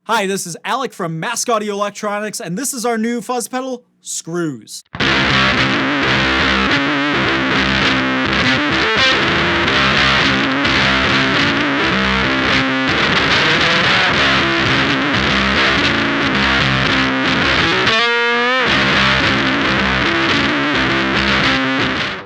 Hi, this is Alec from Mask Audio Electronics, and this is our new fuzz pedal, Screws.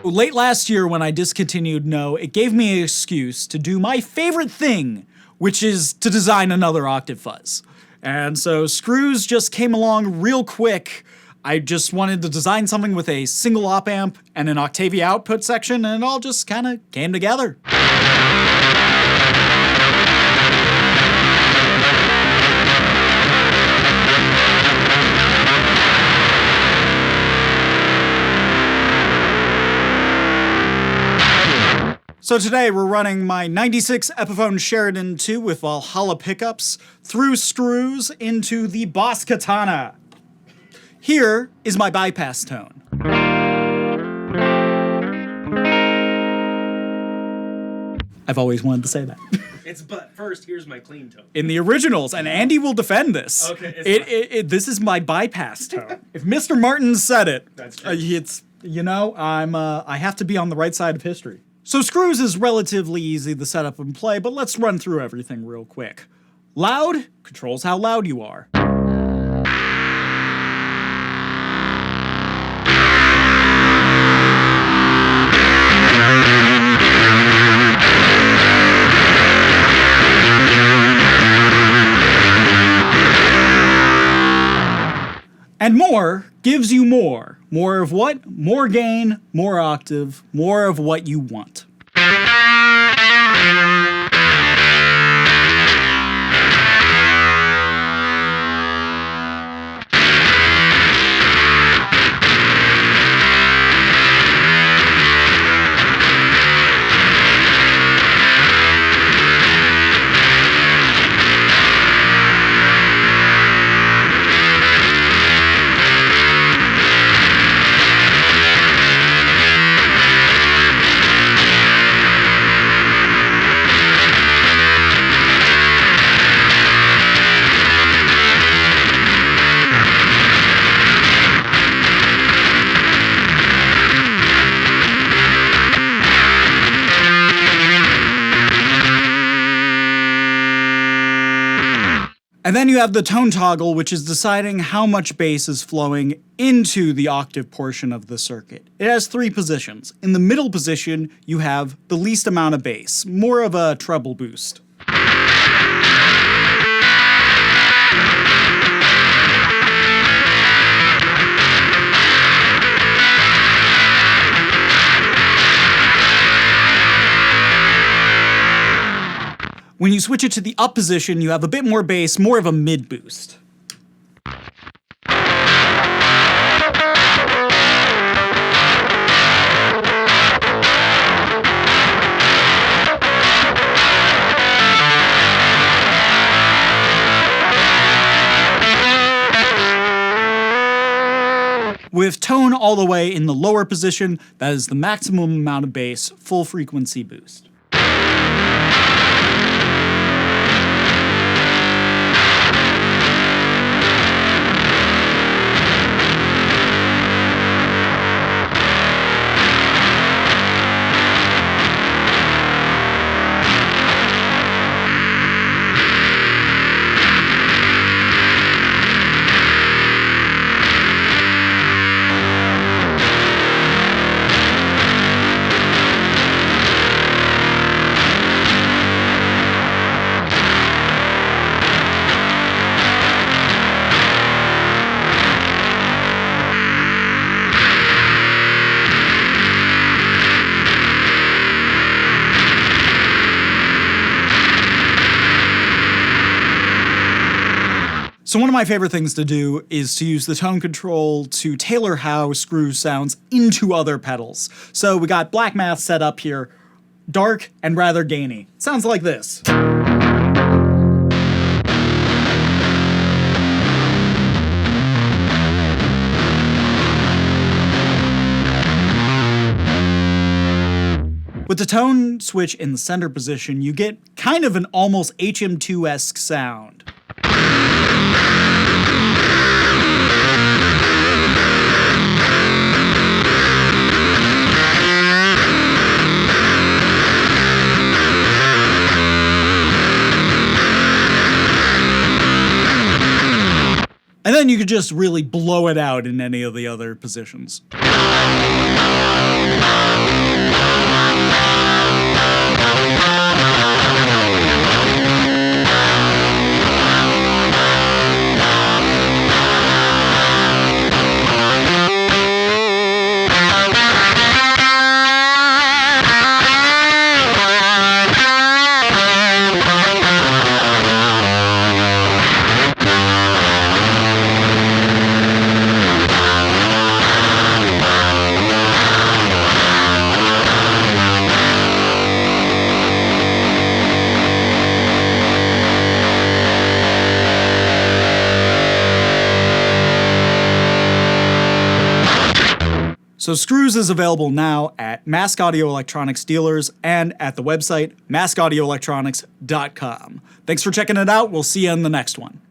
Late last year when I discontinued No, it gave me an excuse to do my favorite thing, which is to design another octave fuzz. And so Screws just came along real quick. I just wanted to design something with a single op amp and an Octavia output section, and it all just kind of came together. So today we're running my 96 Epiphone Sheridan 2 with Valhalla pickups through Screws into the Boss Katana. Here is my bypass tone. I've always wanted to say that. But first, here's my clean tone. In the originals, and Andy will defend this. Okay, this is my bypass tone. If Mr. Martin said it, that's true. I have to be on the right side of history. So Screws is relatively easy to set up and play, but let's run through everything real quick. Loud controls how loud you are. And more gives you more. More of what? More gain, more octave, more of what you want. And then you have the tone toggle, which is deciding how much bass is flowing into the octave portion of the circuit. It has three positions. In the middle position, you have the least amount of bass, more of a treble boost. When you switch it to the up position, you have a bit more bass, more of a mid boost. With tone all the way in the lower position, that is the maximum amount of bass, full frequency boost. So one of my favorite things to do is to use the tone control to tailor how Screws sounds into other pedals. So we got Black Math set up here, dark and rather gainy. Sounds like this. With the tone switch in the center position, you get kind of an almost HM2-esque sound. And then you could just really blow it out in any of the other positions. So Screws is available now at Mask Audio Electronics dealers and at the website maskaudioelectronics.com. Thanks for checking it out. We'll see you in the next one.